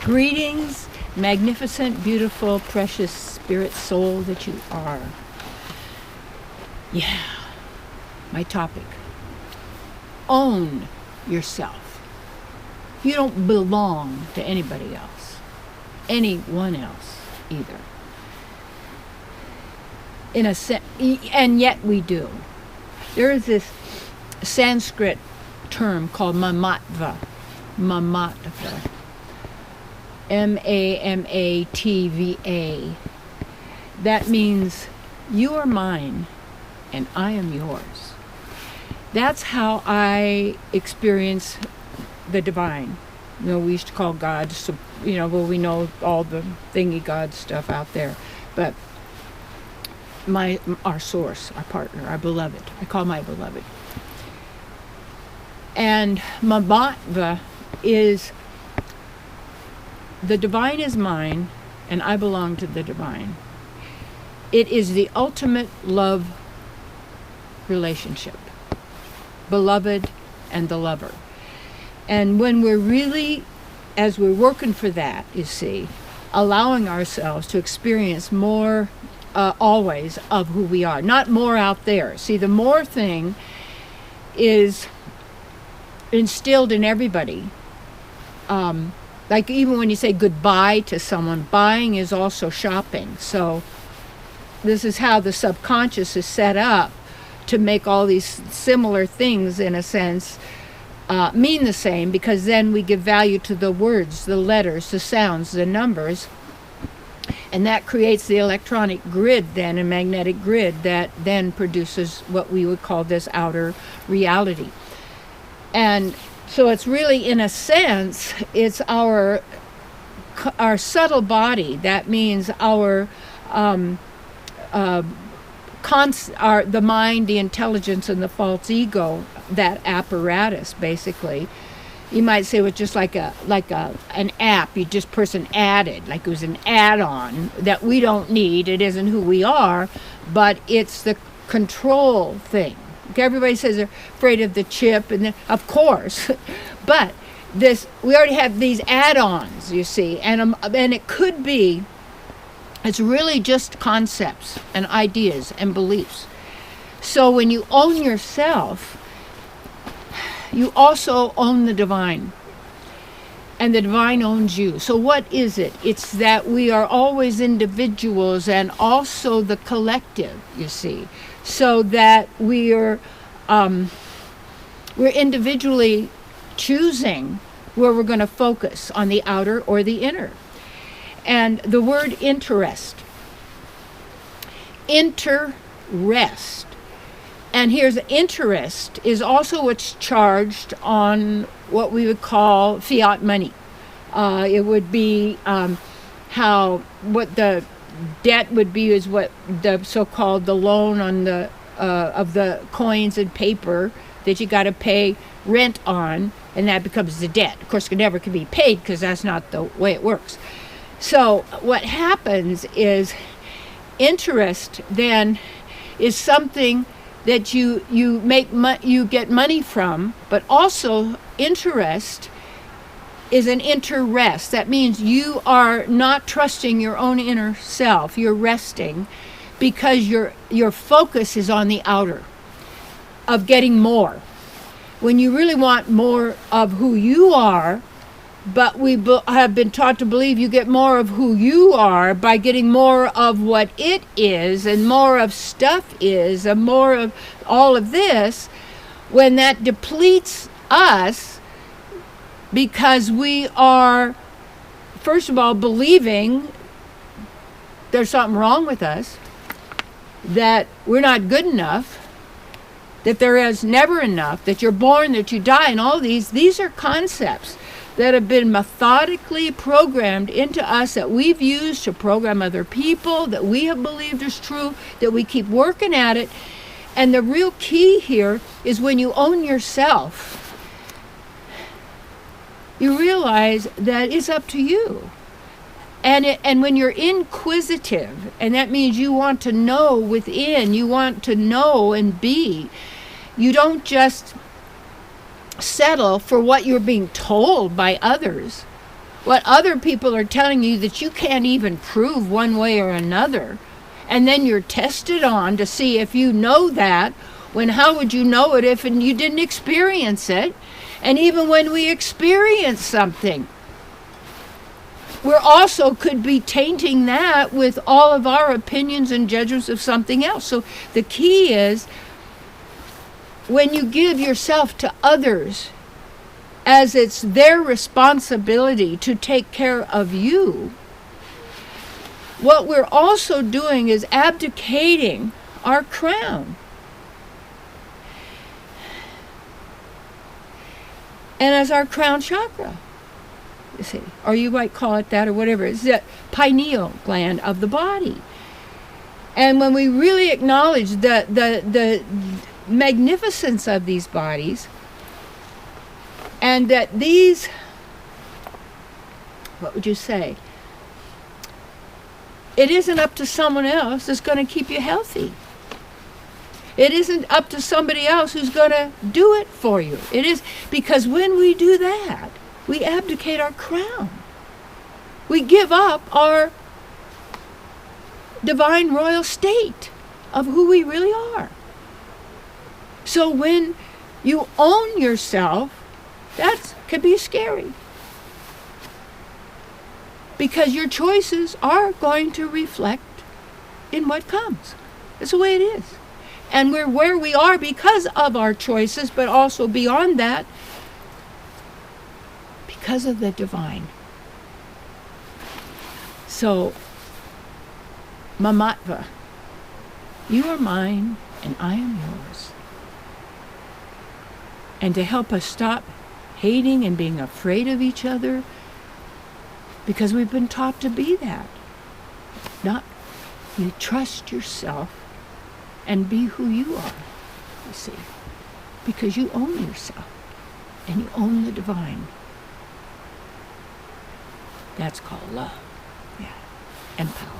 Greetings, magnificent, beautiful, precious spirit soul that you are. Yeah, my topic. Own yourself. You don't belong to anybody else, anyone else either. In a and yet we do. There is this Sanskrit term called mamatva. Mamatva. M-A-M-A-T-V-A. That means you are mine and I am yours. That's how I experience the divine. You know, we used to call God, we know all the thingy God stuff out there. But our source, our partner, our beloved. I call my beloved. And Mamatva is the divine is mine, and I belong to the divine. It is the ultimate love relationship. Beloved and the lover. And when we're really, as we're working for that, you see, allowing ourselves to experience more always of who we are, not more out there. See, the more thing is instilled in everybody. Like even when you say goodbye to someone, buying is also shopping. So this is how the subconscious is set up to make all these similar things, in a sense, mean the same, because then we give value to the words, the letters, the sounds, the numbers. And that creates the electronic grid then, a magnetic grid that then produces what we would call this outer reality. And so it's really, in a sense, it's our subtle body. That means the mind, the intelligence, and the false ego. That apparatus, basically, you might say, was just like an app. You just person added, like it was an add-on that we don't need. It isn't who we are, but it's the control thing. Everybody says they're afraid of the chip, and of course, but we already have these add-ons, you see, and it could be, it's really just concepts and ideas and beliefs. So when you own yourself, you also own the divine, and the divine owns you. So what is it? It's that we are always individuals and also the collective, you see. So that we're individually choosing where we're going to focus, on the outer or the inner. And the word interest. And here's interest is also what's charged on what we would call fiat money. It would be what the debt would be is what the so-called the loan on the of the coins and paper that you got to pay rent on, and that becomes the debt. Of course, it never can be paid because that's not the way it works. So what happens is interest then is something that you get money from, but also interest is an interrest. That means you are not trusting your own inner self. You're resting because your focus is on the outer, of getting more. When you really want more of who you are, but we have been taught to believe you get more of who you are by getting more of what it is, and more of stuff is, and more of all of this, when that depletes us, because we are, first of all, believing there's something wrong with us, that we're not good enough, that there is never enough, that you're born, that you die, and all these are concepts that have been methodically programmed into us, that we've used to program other people, that we have believed is true, that we keep working at it. And the real key here is when you own yourself, you realize that it's up to you. And when you're inquisitive, and that means you want to know within, you want to know and be, you don't just settle for what you're being told by others what other people are telling you that you can't even prove one way or another, and then you're tested on to see if you know that, when how would you know it if you didn't experience it? And even when we experience something, we're also could be tainting that with all of our opinions and judgments of something else. So the key is, when you give yourself to others as it's their responsibility to take care of you, what we're also doing is abdicating our crown. And as our crown chakra, you see, or you might call it that or whatever, it's the pineal gland of the body. And when we really acknowledge the magnificence of these bodies, and that these, what would you say, it isn't up to someone else that's going to keep you healthy. It isn't up to somebody else who's going to do it for you. It is because when we do that, we abdicate our crown. We give up our divine royal state of who we really are. So when you own yourself, that can be scary. Because your choices are going to reflect in what comes. That's the way it is. And we're where we are because of our choices, but also beyond that, because of the divine. So, Mamatva, you are mine and I am yours. And to help us stop hating and being afraid of each other, because we've been taught to be that. Not, you trust yourself and be who you are, you see. Because you own yourself and you own the divine. That's called love. Yeah. And power.